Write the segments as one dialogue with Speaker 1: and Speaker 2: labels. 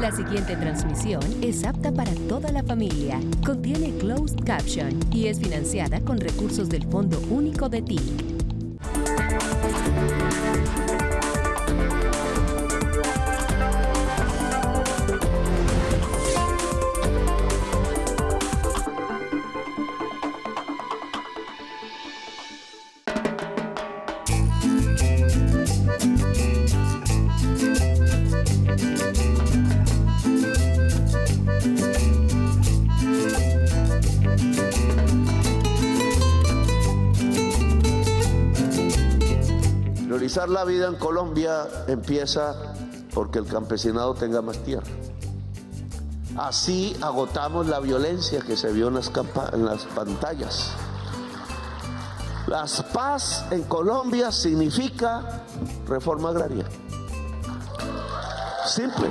Speaker 1: La siguiente transmisión es apta para toda la familia. Contiene closed caption y es financiada con recursos del Fondo Único de TIC.
Speaker 2: Priorizar la vida en Colombia empieza porque el campesinado tenga más tierra. Así agotamos la violencia que se vio en las pantallas. La paz en Colombia significa reforma agraria. Simple.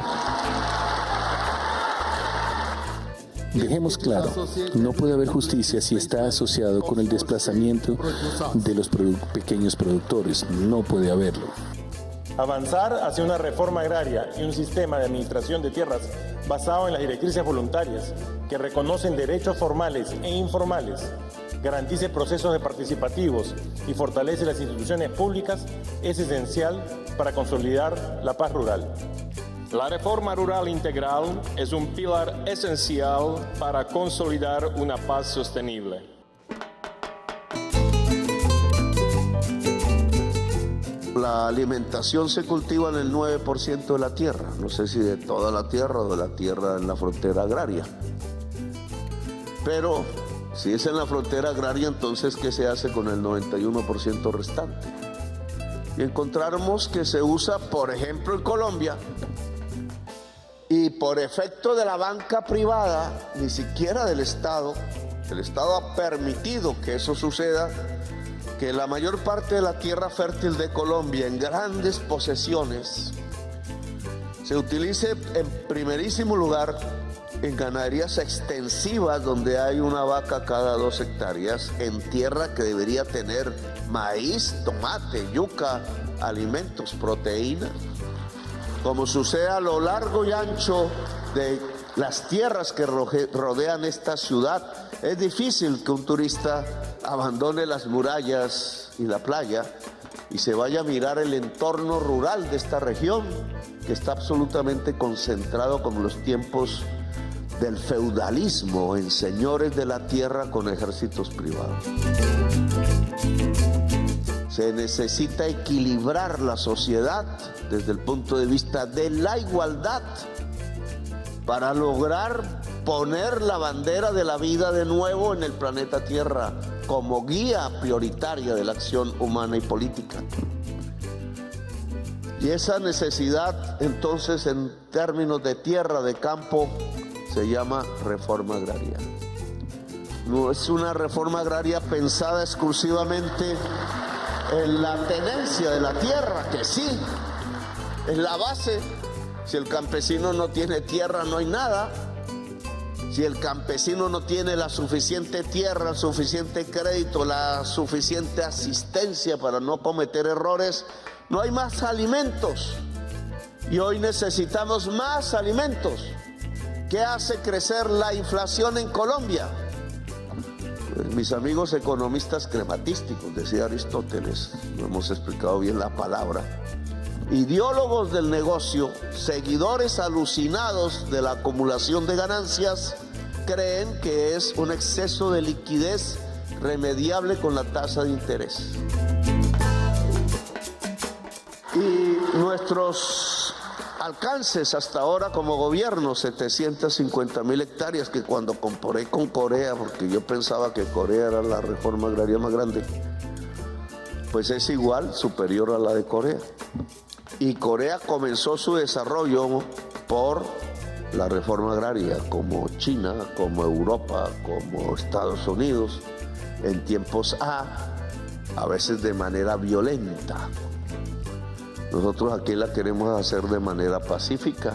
Speaker 3: Dejemos claro, no puede haber justicia si está asociado con el desplazamiento de los pequeños productores. No puede haberlo.
Speaker 4: Avanzar hacia una reforma agraria y un sistema de administración de tierras basado en las directrices voluntarias que reconocen derechos formales e informales, garantice procesos participativos y fortalece las instituciones públicas es esencial para consolidar la paz rural.
Speaker 5: La reforma rural integral es un pilar esencial para consolidar una paz sostenible.
Speaker 2: La alimentación se cultiva en el 9% de la tierra, no sé si de toda la tierra o de la tierra en la frontera agraria. Pero si es en la frontera agraria, entonces ¿qué se hace con el 91% restante? Y encontramos que se usa, por ejemplo, en Colombia, y por efecto de la banca privada, ni siquiera del Estado, el Estado ha permitido que eso suceda, que la mayor parte de la tierra fértil de Colombia en grandes posesiones se utilice en primerísimo lugar en ganaderías extensivas donde hay una vaca cada 2 hectáreas, en tierra que debería tener maíz, tomate, yuca, alimentos, proteínas. Como sucede a lo largo y ancho de las tierras que rodean esta ciudad, es difícil que un turista abandone las murallas y la playa y se vaya a mirar el entorno rural de esta región, que está absolutamente concentrado como los tiempos del feudalismo, en señores de la tierra con ejércitos privados. Se necesita equilibrar la sociedad desde el punto de vista de la igualdad para lograr poner la bandera de la vida de nuevo en el planeta Tierra como guía prioritaria de la acción humana y política. Y esa necesidad, entonces, en términos de tierra, de campo, se llama reforma agraria. No es una reforma agraria pensada exclusivamente en la tenencia de la tierra, que sí, es la base. Si el campesino no tiene tierra, no hay nada. Si el campesino no tiene la suficiente tierra, el suficiente crédito, la suficiente asistencia para no cometer errores, no hay más alimentos. Y hoy necesitamos más alimentos. ¿Qué hace crecer la inflación en Colombia? Pues mis amigos economistas crematísticos, decía Aristóteles, no hemos explicado bien la palabra, ideólogos del negocio, seguidores alucinados de la acumulación de ganancias, creen que es un exceso de liquidez remediable con la tasa de interés. Y nuestros alcances hasta ahora como gobierno, 750.000 hectáreas, que cuando comparé con Corea, porque yo pensaba que Corea era la reforma agraria más grande, pues es igual, superior a la de Corea. Y Corea comenzó su desarrollo por la reforma agraria, como China, como Europa, como Estados Unidos, en tiempos a veces de manera violenta. Nosotros aquí la queremos hacer de manera pacífica.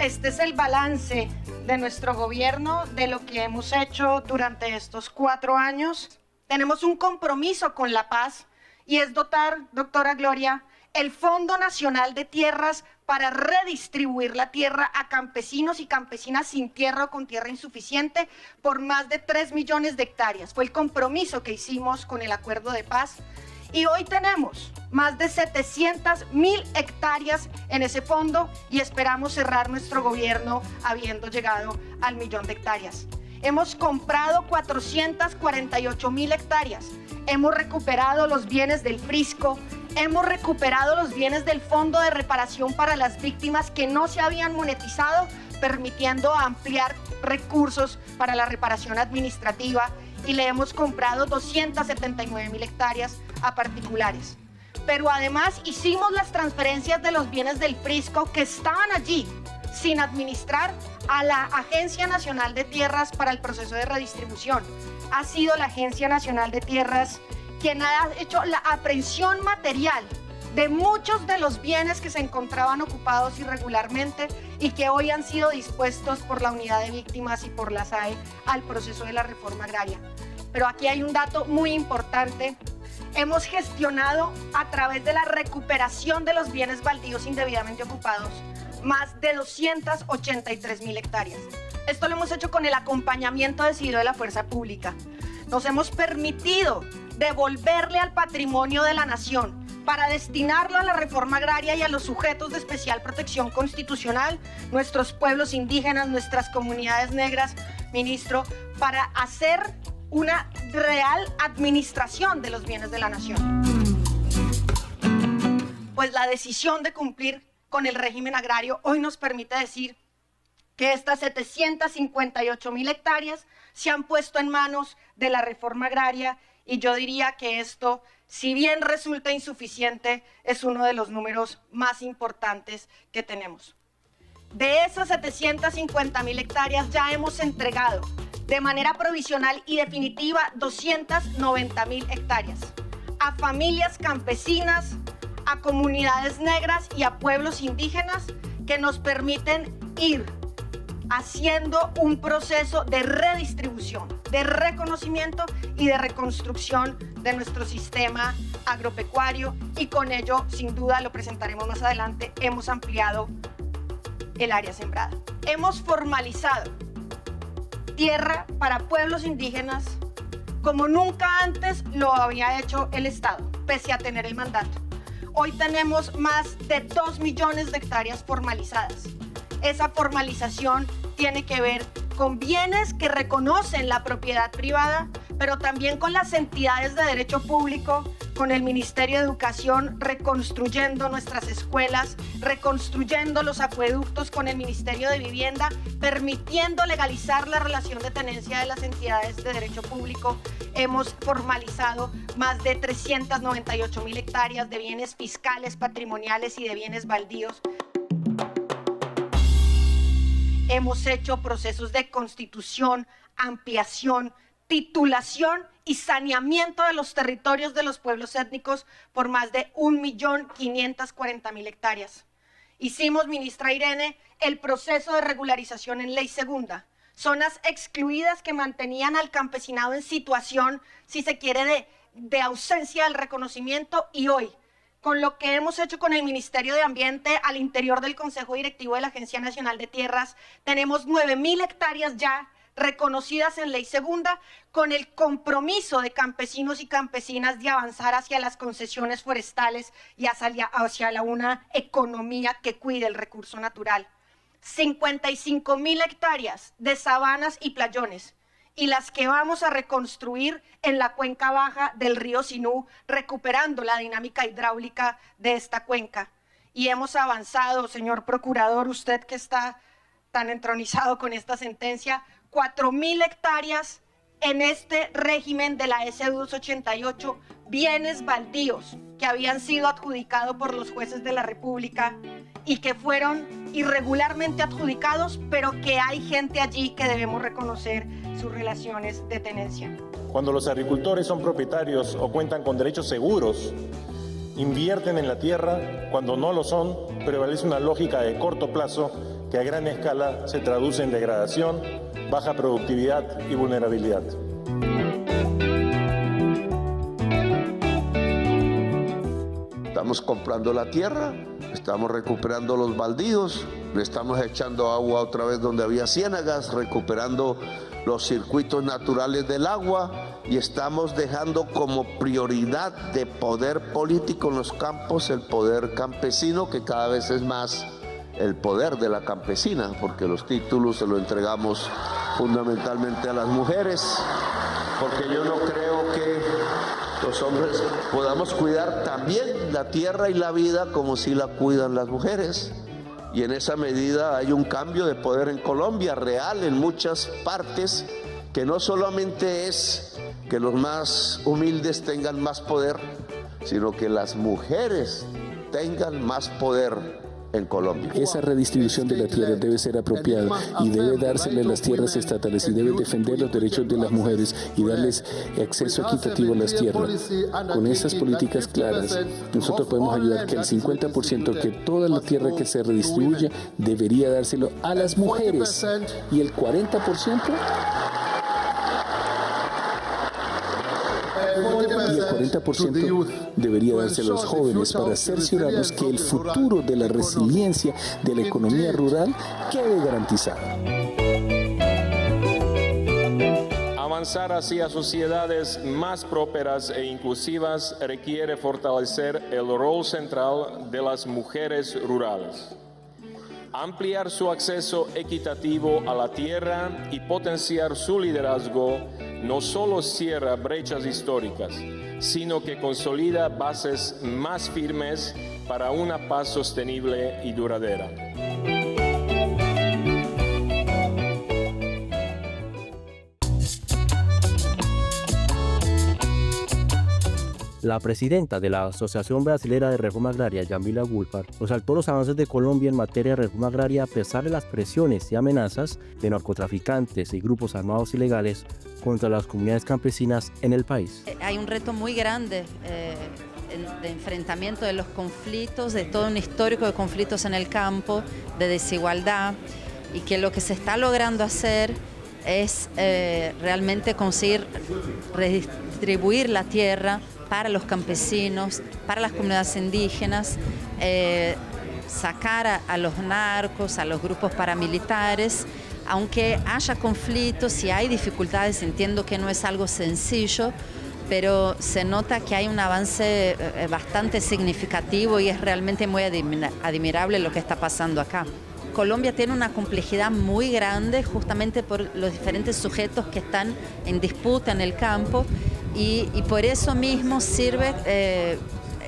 Speaker 6: Este es el balance de nuestro gobierno, de lo que hemos hecho durante estos 4 años. Tenemos un compromiso con la paz y es dotar, doctora Gloria, el Fondo Nacional de Tierras para redistribuir la tierra a campesinos y campesinas sin tierra o con tierra insuficiente por más de 3 millones de hectáreas. Fue el compromiso que hicimos con el acuerdo de paz. Y hoy tenemos más de 700.000 hectáreas en ese fondo y esperamos cerrar nuestro gobierno habiendo llegado al 1.000.000 de hectáreas. Hemos comprado 448.000 hectáreas. Hemos recuperado los bienes del Frisco, hemos recuperado los bienes del Fondo de Reparación para las Víctimas que no se habían monetizado, permitiendo ampliar recursos para la reparación administrativa, y le hemos comprado 279.000 hectáreas a particulares. Pero además hicimos las transferencias de los bienes del Frisco que estaban allí sin administrar a la Agencia Nacional de Tierras para el proceso de redistribución. Ha sido la Agencia Nacional de Tierras quien ha hecho la aprehensión material de muchos de los bienes que se encontraban ocupados irregularmente y que hoy han sido dispuestos por la Unidad de Víctimas y por la SAE al proceso de la reforma agraria. Pero aquí hay un dato muy importante. Hemos gestionado a través de la recuperación de los bienes baldíos indebidamente ocupados más de 283.000 hectáreas. Esto lo hemos hecho con el acompañamiento decidido de la fuerza pública. Nos hemos permitido devolverle al patrimonio de la nación para destinarlo a la reforma agraria y a los sujetos de especial protección constitucional, nuestros pueblos indígenas, nuestras comunidades negras, ministro, para hacer una real administración de los bienes de la nación. Pues la decisión de cumplir con el régimen agrario hoy nos permite decir que estas 758.000 hectáreas se han puesto en manos de la reforma agraria, y yo diría que esto, si bien resulta insuficiente, es uno de los números más importantes que tenemos. De esas 750.000 hectáreas ya hemos entregado de manera provisional y definitiva 290.000 hectáreas a familias campesinas, a comunidades negras y a pueblos indígenas que nos permiten ir haciendo un proceso de redistribución, de reconocimiento y de reconstrucción de nuestro sistema agropecuario, y con ello, sin duda, lo presentaremos más adelante, hemos ampliado el área sembrada. Hemos formalizado tierra para pueblos indígenas como nunca antes lo había hecho el Estado, pese a tener el mandato. Hoy tenemos más de 2 millones de hectáreas formalizadas. Esa formalización tiene que ver con bienes que reconocen la propiedad privada, pero también con las entidades de derecho público, con el Ministerio de Educación reconstruyendo nuestras escuelas, reconstruyendo los acueductos con el Ministerio de Vivienda, permitiendo legalizar la relación de tenencia de las entidades de derecho público. Hemos formalizado más de 398.000 hectáreas de bienes fiscales, patrimoniales y de bienes baldíos. Hemos hecho procesos de constitución, ampliación, titulación y saneamiento de los territorios de los pueblos étnicos por más de 1.540.000 hectáreas. Hicimos, ministra Irene, el proceso de regularización en ley segunda, zonas excluidas que mantenían al campesinado en situación, si se quiere, de ausencia del reconocimiento, y hoy, con lo que hemos hecho con el Ministerio de Ambiente al interior del Consejo Directivo de la Agencia Nacional de Tierras, tenemos 9.000 hectáreas ya reconocidas en ley segunda, con el compromiso de campesinos y campesinas de avanzar hacia las concesiones forestales y hacia una economía que cuide el recurso natural. 55.000 hectáreas de sabanas y playones, y las que vamos a reconstruir en la cuenca baja del río Sinú, recuperando la dinámica hidráulica de esta cuenca. Y hemos avanzado, señor procurador, usted que está tan entronizado con esta sentencia, 4.000 hectáreas en este régimen de la SU 288, bienes baldíos que habían sido adjudicados por los jueces de la República y que fueron irregularmente adjudicados, pero que hay gente allí que debemos reconocer sus relaciones de tenencia.
Speaker 4: Cuando los agricultores son propietarios o cuentan con derechos seguros, invierten en la tierra. Cuando no lo son, prevalece una lógica de corto plazo que a gran escala se traduce en degradación, baja productividad y vulnerabilidad.
Speaker 2: Estamos comprando la tierra, estamos recuperando los baldíos, le estamos echando agua otra vez donde había ciénagas, recuperando los circuitos naturales del agua y estamos dejando como prioridad de poder político en los campos el poder campesino, que cada vez es más el poder de la campesina, porque los títulos se los entregamos fundamentalmente a las mujeres, porque yo no creo que los hombres podamos cuidar también la tierra y la vida como si la cuidan las mujeres. Y en esa medida hay un cambio de poder en Colombia real en muchas partes, que no solamente es que los más humildes tengan más poder, sino que las mujeres tengan más poder en Colombia.
Speaker 3: Esa redistribución de la tierra debe ser apropiada y debe dársele las tierras estatales y debe defender los derechos de las mujeres y darles acceso equitativo a las tierras. Con esas políticas claras, nosotros podemos ayudar que el 50%, que toda la tierra que se redistribuya, debería dárselo a las mujeres y el 40%. Y el 40% debería darse a los jóvenes para cerciorarnos que el futuro de la resiliencia de la economía rural quede garantizado.
Speaker 5: Avanzar hacia sociedades más prósperas e inclusivas requiere fortalecer el rol central de las mujeres rurales. Ampliar su acceso equitativo a la tierra y potenciar su liderazgo no solo cierra brechas históricas, sino que consolida bases más firmes para una paz sostenible y duradera.
Speaker 7: La presidenta de la Asociación Brasilera de Reforma Agraria, Yamila Gulfar, resaltó los avances de Colombia en materia de reforma agraria a pesar de las presiones y amenazas de narcotraficantes y grupos armados ilegales contra las comunidades campesinas en el país.
Speaker 8: Hay un reto muy grande de enfrentamiento de los conflictos, de todo un histórico de conflictos en el campo, de desigualdad, y que lo que se está logrando hacer es realmente conseguir redistribuir la tierra para los campesinos, para las comunidades indígenas, sacar a los narcos, a los grupos paramilitares. Aunque haya conflictos y hay dificultades, entiendo que no es algo sencillo, pero se nota que hay un avance bastante significativo y es realmente muy admirable lo que está pasando acá. Colombia tiene una complejidad muy grande justamente por los diferentes sujetos que están en disputa en el campo y por eso mismo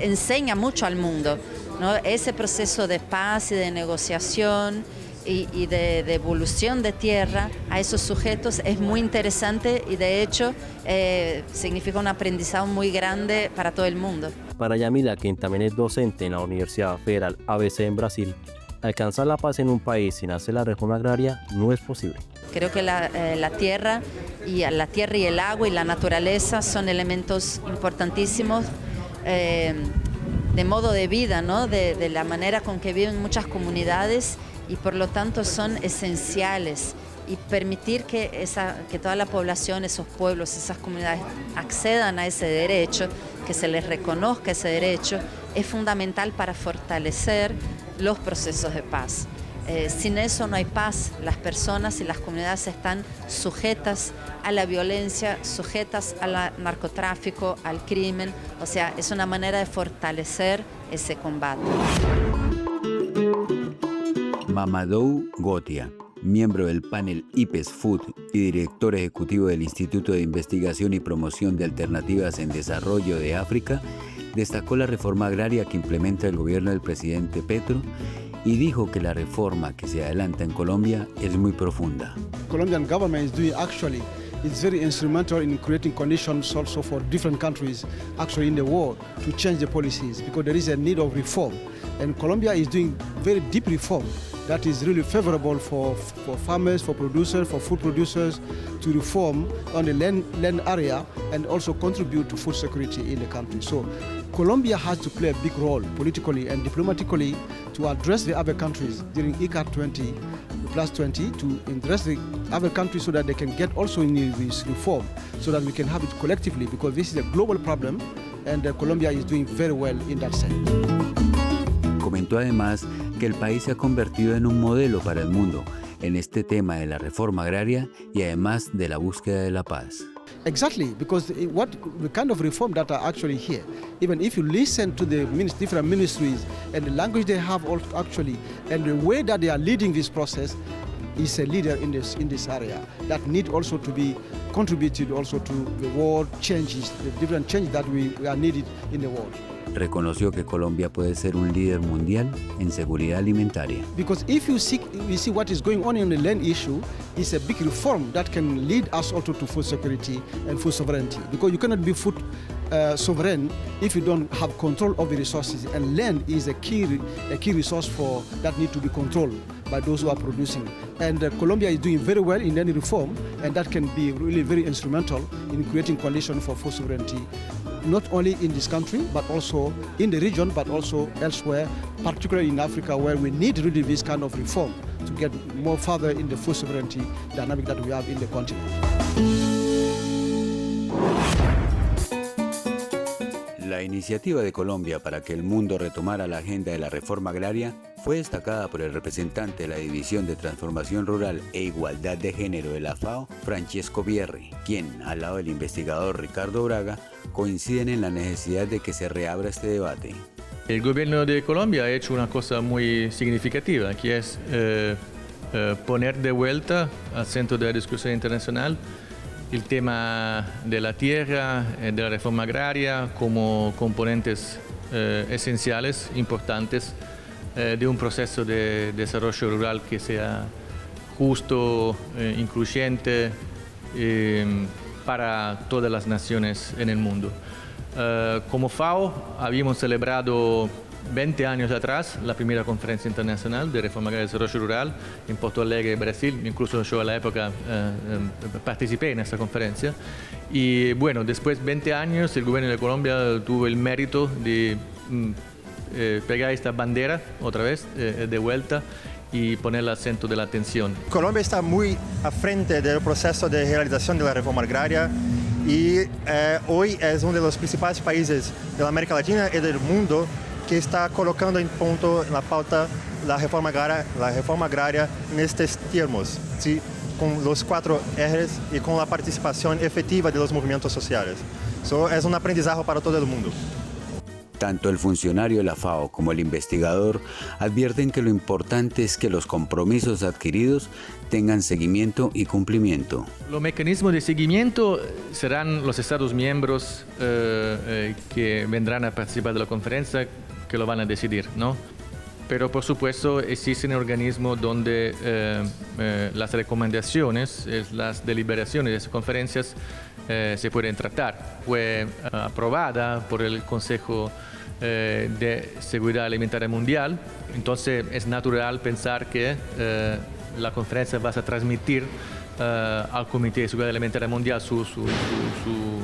Speaker 8: enseña mucho al mundo, ¿no? Ese proceso de paz y de negociación y de devolución de tierra a esos sujetos es muy interesante y de hecho significa un aprendizaje muy grande para todo el mundo.
Speaker 7: Para Yamila, quien también es docente en la Universidad Federal ABC en Brasil, alcanzar la paz en un país sin hacer la reforma agraria no es posible.
Speaker 8: Creo que la tierra y el agua y la naturaleza son elementos importantísimos de modo de vida, ¿no? De la manera con que viven muchas comunidades y por lo tanto son esenciales. Y permitir que toda la población, esos pueblos, esas comunidades accedan a ese derecho, que se les reconozca ese derecho, es fundamental para fortalecer los procesos de paz. Sin eso no hay paz. Las personas y las comunidades están sujetas a la violencia, sujetas al narcotráfico, al crimen. O sea, es una manera de fortalecer ese combate.
Speaker 9: Mamadou Gotia, miembro del panel IPES Food y director ejecutivo del Instituto de Investigación y Promoción de Alternativas en Desarrollo de África, destacó la reforma agraria que implementa el gobierno del presidente Petro y dijo que la reforma que se adelanta en Colombia es muy profunda.
Speaker 10: Colombian government is doing actually is very instrumental in creating conditions also for different countries actually in the world to change the policies because there is a need of reform and Colombia is doing very deep reform that is really favorable for farmers, for producers, for food producers to reform on the land area and also contribute to food security in the country. So Colombia has to play a big role politically and diplomatically to address the other countries during ICAR 20+20 to address the other countries so that they can get also in this reform so that we can have it collectively because this is a global problem and Colombia is doing very well in that sense.
Speaker 9: Comentó además que el país se ha convertido en un modelo para el mundo en este tema de la reforma agraria y además de la búsqueda de la paz.
Speaker 10: Exactly, because the kind of reform that are actually here, even if you listen to the different ministries and the language they have actually, and the way that they are leading this process, is a leader in this area that need also to be contributed also to the world changes, the different changes that we are needed in the world.
Speaker 9: Reconoció que Colombia puede ser un líder mundial en seguridad alimentaria.
Speaker 10: Because if you see what is going on in the land issue, it's a big reform that can lead us also to food security and food sovereignty. Because you cannot be food sovereign if you don't have control of the resources, and land is a key resource for that need to be controlled by those who are producing. And Colombia is doing very well in any reform, and that can be really very instrumental in creating conditions for food sovereignty, not only in this country, but also in the region, but also elsewhere, particularly in Africa, where we need really this kind of reform to get more further in the food sovereignty dynamic that we have in the continent.
Speaker 9: La iniciativa de Colombia para que el mundo retomara la agenda de la reforma agraria fue destacada por el representante de la División de Transformación Rural e Igualdad de Género de la FAO, Francesco Bierri, quien, al lado del investigador Ricardo Braga, coinciden en la necesidad de que se reabra este debate.
Speaker 11: El gobierno de Colombia ha hecho una cosa muy significativa, que es poner de vuelta al centro de la discusión internacional el tema de la tierra, de la reforma agraria, como componentes esenciales, importantes, de un proceso de desarrollo rural que sea justo, incluyente para todas las naciones en el mundo. Como FAO habíamos celebrado 20 años atrás la primera conferencia internacional de reforma agraria y desarrollo rural en Porto Alegre, Brasil. Incluso yo a la época participé en esa conferencia. Y bueno, después de 20 años el gobierno de Colombia tuvo el mérito de pegar esta bandera otra vez de vuelta y ponerla al centro de la atención.
Speaker 4: Colombia está muy a frente del proceso de realización de la reforma agraria y hoy es uno de los principales países de la América Latina y del mundo que está colocando en punto en la pauta la reforma agraria en estos términos, ¿sí? Con los 4 R's y con la participación efectiva de los movimientos sociales. Eso es un aprendizaje para todo el mundo.
Speaker 9: Tanto el funcionario de la FAO como el investigador advierten que lo importante es que los compromisos adquiridos tengan seguimiento y cumplimiento.
Speaker 11: Los mecanismos de seguimiento serán los Estados miembros que vendrán a participar de la conferencia que lo van a decidir, ¿no? Pero por supuesto existen organismos donde las recomendaciones, las deliberaciones de esas conferencias se pueden tratar. Fue aprobada por el Consejo de Seguridad Alimentaria Mundial, entonces es natural pensar que la conferencia va a transmitir al Comité de Seguridad Alimentaria Mundial sus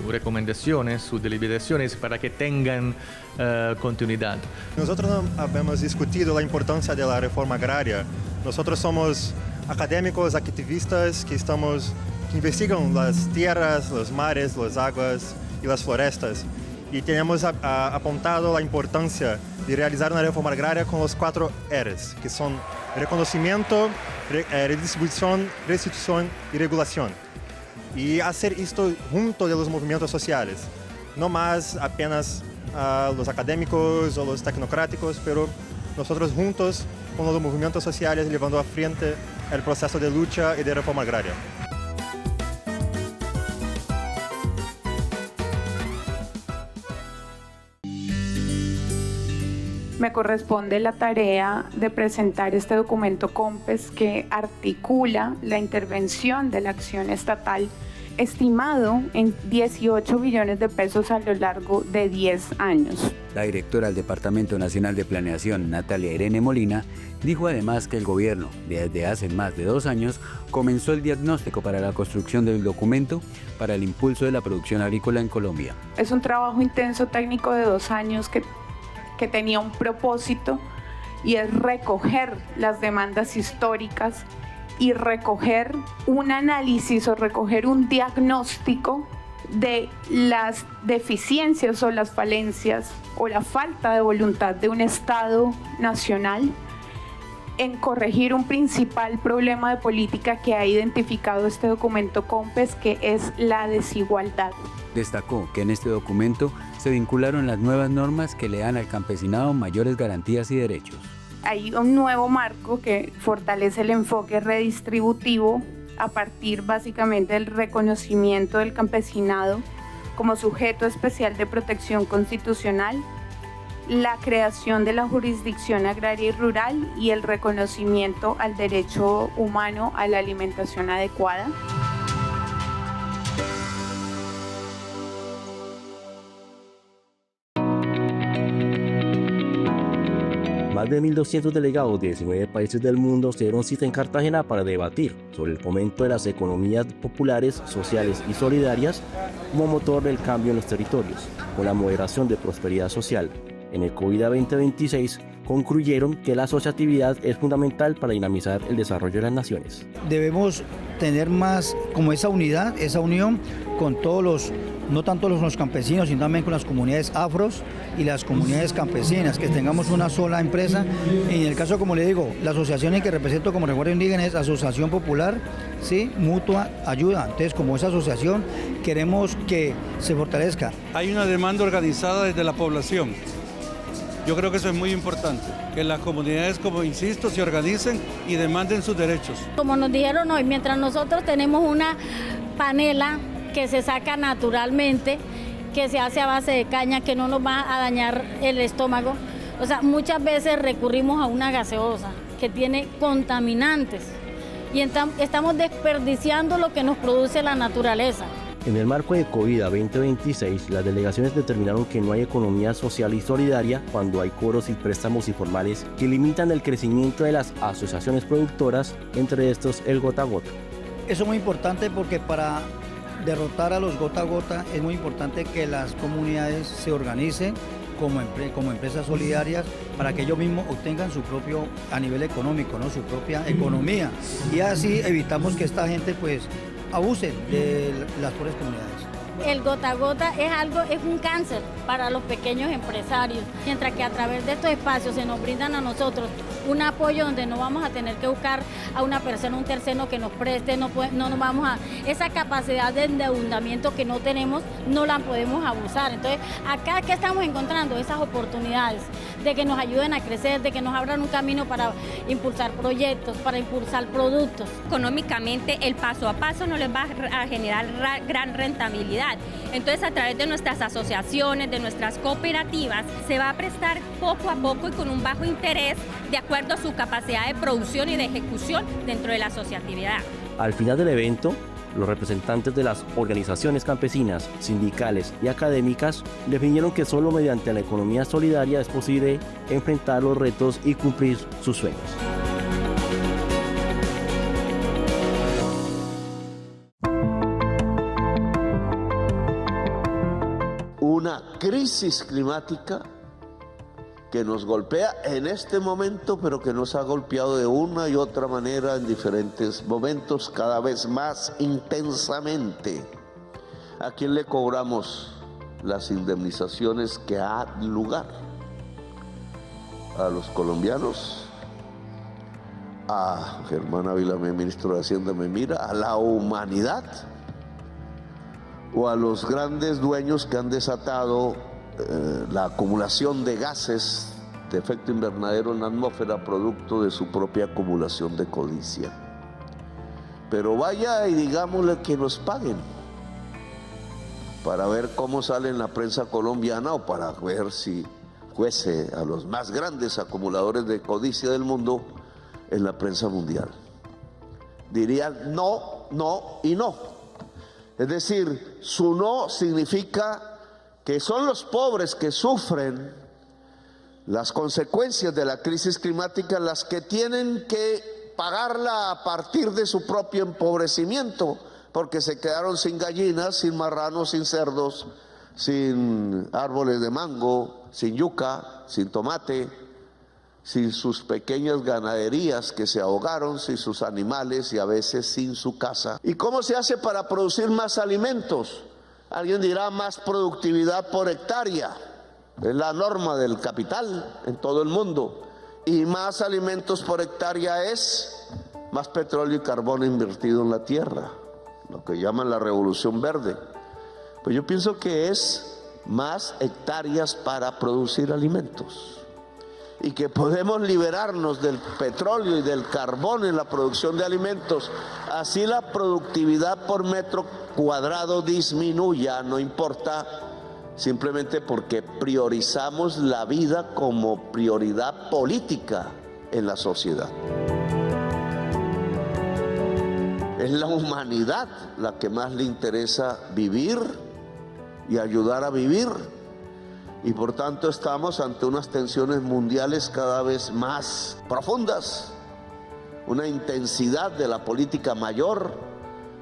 Speaker 11: recomendaciones, sus deliberaciones para que tengan continuidad.
Speaker 4: Nosotros no hemos discutido la importancia de la reforma agraria. Nosotros somos académicos, activistas que investigan las tierras, los mares, las aguas y las florestas. Y tenemos apuntado la importancia de realizar una reforma agraria con los 4 R's, que son reconocimiento, redistribución, restitución y regulación. Y hacer esto junto de los movimientos sociales, no más apenas los académicos o los tecnocráticos, pero nosotros juntos con los movimientos sociales llevando a frente el proceso de lucha y de reforma agraria.
Speaker 12: Me corresponde la tarea de presentar este documento COMPES que articula la intervención de la acción estatal estimado en 18 billones de pesos a lo largo de 10 años.
Speaker 9: La directora del Departamento Nacional de Planeación, Natalia Irene Molina, dijo además que el gobierno, desde hace más de 2 años, comenzó el diagnóstico para la construcción del documento para el impulso de la producción agrícola en Colombia.
Speaker 12: Es un trabajo intenso técnico de 2 años que tenía un propósito y es recoger las demandas históricas y recoger un análisis o recoger un diagnóstico de las deficiencias o las falencias o la falta de voluntad de un Estado nacional en corregir un principal problema de política que ha identificado este documento COMPES, que es la desigualdad.
Speaker 9: Destacó que en este documento se vincularon las nuevas normas que le dan al campesinado mayores garantías y derechos.
Speaker 12: Hay un nuevo marco que fortalece el enfoque redistributivo a partir básicamente del reconocimiento del campesinado como sujeto especial de protección constitucional, la creación de la jurisdicción agraria y rural y el reconocimiento al derecho humano a la alimentación adecuada.
Speaker 7: Más de 1.200 delegados de 19 países del mundo se dieron cita en Cartagena para debatir sobre el fomento de las economías populares, sociales y solidarias como motor del cambio en los territorios, con la moderación de prosperidad social. En el COVID 2026 concluyeron que la asociatividad es fundamental para dinamizar el desarrollo de las naciones.
Speaker 13: Debemos tener más como esa unidad, esa unión con todos los, no tanto los campesinos, sino también con las comunidades afros y las comunidades campesinas, que tengamos una sola empresa. Y en el caso, como le digo, la asociación en que represento como Resguardo Indígena es Asociación Popular, ¿sí? Mutua Ayuda. Entonces, como esa asociación, queremos que se fortalezca.
Speaker 14: Hay una demanda organizada desde la población. Yo creo que eso es muy importante, que las comunidades, como insisto, se organicen y demanden sus derechos.
Speaker 15: Como nos dijeron hoy, mientras nosotros tenemos una panela que se saca naturalmente, que se hace a base de caña, que no nos va a dañar el estómago, o sea, muchas veces recurrimos a una gaseosa que tiene contaminantes y estamos desperdiciando lo que nos produce la naturaleza.
Speaker 7: En el marco de COVID 2026, las delegaciones determinaron que no hay economía social y solidaria cuando hay cobros y préstamos informales que limitan el crecimiento de las asociaciones productoras, entre estos el gota a gota.
Speaker 13: Eso es muy importante porque para derrotar a los gota a gota es muy importante que las comunidades se organicen como empresas solidarias para que ellos mismos obtengan su propio, a nivel económico, ¿no? Su propia economía. Y así evitamos que esta gente pues abusen de las pobres comunidades.
Speaker 15: El gota a gota es un cáncer para los pequeños empresarios, mientras que a través de estos espacios se nos brindan a nosotros un apoyo donde no vamos a tener que buscar a una persona, un tercero que nos preste, no nos vamos a... Esa capacidad de endeudamiento que no tenemos, no la podemos abusar. Entonces, acá que estamos encontrando esas oportunidades de que nos ayuden a crecer, de que nos abran un camino para impulsar proyectos, para impulsar productos.
Speaker 16: Económicamente, el paso a paso no les va a generar gran rentabilidad. Entonces, a través de nuestras asociaciones, de nuestras cooperativas, se va a prestar poco a poco y con un bajo interés de acuerdo a su capacidad de producción y de ejecución dentro de la asociatividad.
Speaker 7: Al final del evento, los representantes de las organizaciones campesinas, sindicales y académicas definieron que solo mediante la economía solidaria es posible enfrentar los retos y cumplir sus sueños.
Speaker 2: Una crisis climática que nos golpea en este momento, pero que nos ha golpeado de una y otra manera en diferentes momentos, cada vez más intensamente. ¿A quién le cobramos las indemnizaciones que han lugar? ¿A los colombianos? A Germán Ávila, ministro de Hacienda, me mira, ¿a la humanidad? ¿O a los grandes dueños que han desatado la acumulación de gases de efecto invernadero en la atmósfera producto de su propia acumulación de codicia? Pero vaya y digámosle que nos paguen para ver cómo sale en la prensa colombiana o para ver si fuese a los más grandes acumuladores de codicia del mundo en la prensa mundial. Dirían no, no y no. Es decir, su no significa que son los pobres que sufren las consecuencias de la crisis climática las que tienen que pagarla a partir de su propio empobrecimiento, porque se quedaron sin gallinas, sin marranos, sin cerdos, sin árboles de mango, sin yuca, sin tomate, sin sus pequeñas ganaderías que se ahogaron, sin sus animales y a veces sin su casa. ¿Y cómo se hace para producir más alimentos? Alguien dirá más productividad por hectárea. Es la norma del capital en todo el mundo. Y más alimentos por hectárea es más petróleo y carbón invertido en la tierra, lo que llaman la revolución verde. Pues yo pienso que es más hectáreas para producir alimentos y que podemos liberarnos del petróleo y del carbón en la producción de alimentos. Así la productividad por metro cuadrado disminuya, no importa, simplemente porque priorizamos la vida como prioridad política en la sociedad. Es la humanidad la que más le interesa vivir y ayudar a vivir. Y por tanto estamos ante unas tensiones mundiales cada vez más profundas, una intensidad de la política mayor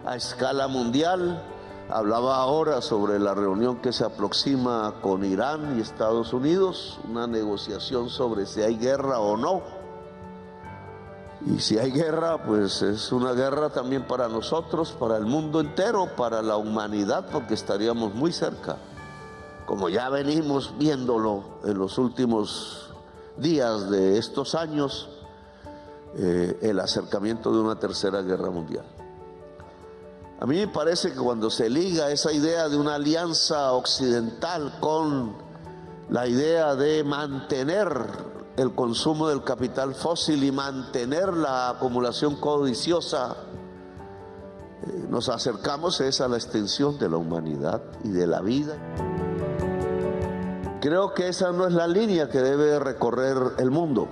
Speaker 2: a escala mundial. Hablaba ahora sobre la reunión que se aproxima con Irán y Estados Unidos, una negociación sobre si hay guerra o no. Y si hay guerra, pues es una guerra también para nosotros, para el mundo entero, para la humanidad, porque estaríamos muy cerca, como ya venimos viéndolo en los últimos días de estos años, el acercamiento de una tercera guerra mundial. A mí me parece que cuando se liga esa idea de una alianza occidental con la idea de mantener el consumo del capital fósil y mantener la acumulación codiciosa, nos acercamos a la extensión de la humanidad y de la vida. Creo que esa no es la línea que debe recorrer el mundo,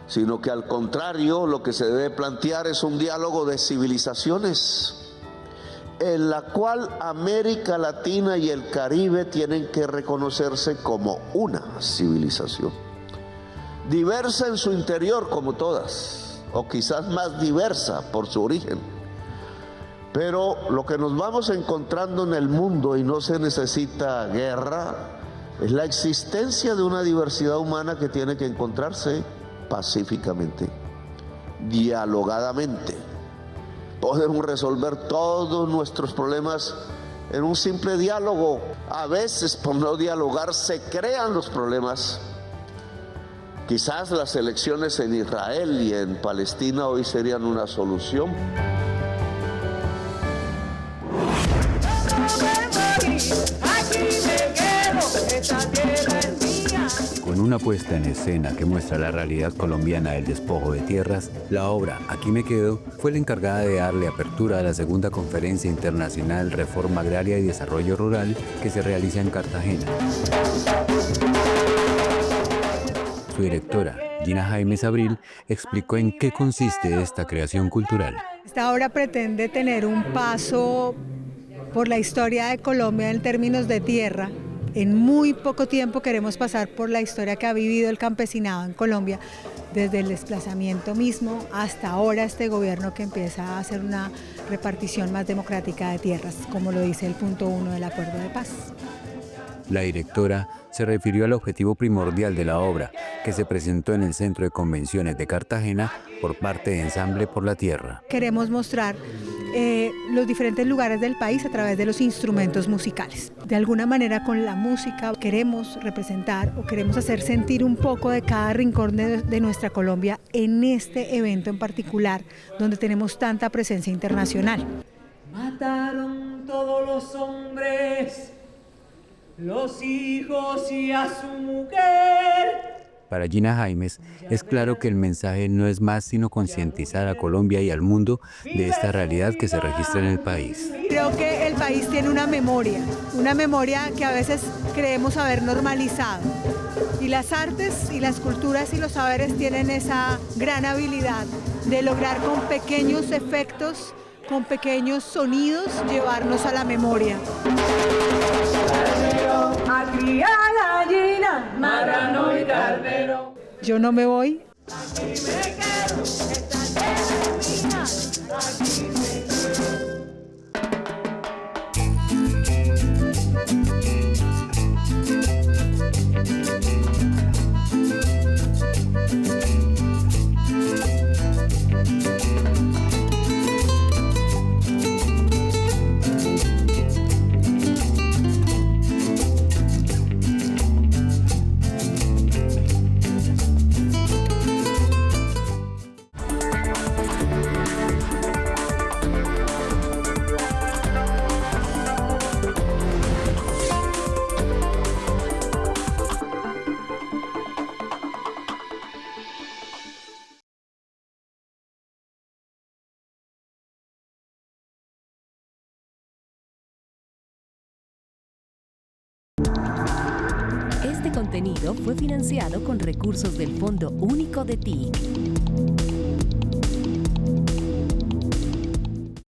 Speaker 2: sino que al contrario, lo que se debe plantear es un diálogo de civilizaciones, en la cual América Latina y el Caribe tienen que reconocerse como una civilización, diversa en su interior como todas, o quizás más diversa por su origen. Pero lo que nos vamos encontrando en el mundo, y no se necesita guerra, es la existencia de una diversidad humana que tiene que encontrarse pacíficamente, dialogadamente. Podemos resolver todos nuestros problemas en un simple diálogo. A veces, por no dialogar, se crean los problemas. Quizás las elecciones en Israel y en Palestina hoy serían una solución.
Speaker 9: Con una puesta en escena que muestra la realidad colombiana del despojo de tierras, la obra Aquí me quedo fue la encargada de darle apertura a la segunda Conferencia Internacional Reforma Agraria y Desarrollo Rural que se realiza en Cartagena. Su directora, Gina Jaimes Abril, explicó en qué consiste esta creación cultural.
Speaker 17: Esta obra pretende tener un paso por la historia de Colombia en términos de tierra. En muy poco tiempo queremos pasar por la historia que ha vivido el campesinado en Colombia, desde el desplazamiento mismo hasta ahora este gobierno que empieza a hacer una repartición más democrática de tierras, como lo dice el punto 1 del Acuerdo de Paz.
Speaker 9: La directora se refirió al objetivo primordial de la obra, que se presentó en el Centro de Convenciones de Cartagena por parte de Ensamble por la Tierra.
Speaker 17: Queremos mostrar los diferentes lugares del país a través de los instrumentos musicales. De alguna manera con la música queremos representar o queremos hacer sentir un poco de cada rincón de nuestra Colombia en este evento en particular, donde tenemos tanta presencia internacional.
Speaker 18: Mataron todos los hombres, los hijos y a su mujer.
Speaker 9: Para Gina Jaimes, es claro que el mensaje no es más sino concientizar a Colombia y al mundo de esta realidad que se registra en el país.
Speaker 17: Creo que el país tiene una memoria que a veces creemos haber normalizado. Y las artes y las culturas y los saberes tienen esa gran habilidad de lograr con pequeños efectos, con pequeños sonidos, llevarnos a la memoria.
Speaker 18: A criar gallina, marrano y carnero.
Speaker 17: Yo no me voy.
Speaker 18: Aquí me quedo, esta tierra es mía, aquí me quedo.
Speaker 1: contenido fue financiado con recursos del Fondo Único de TIC.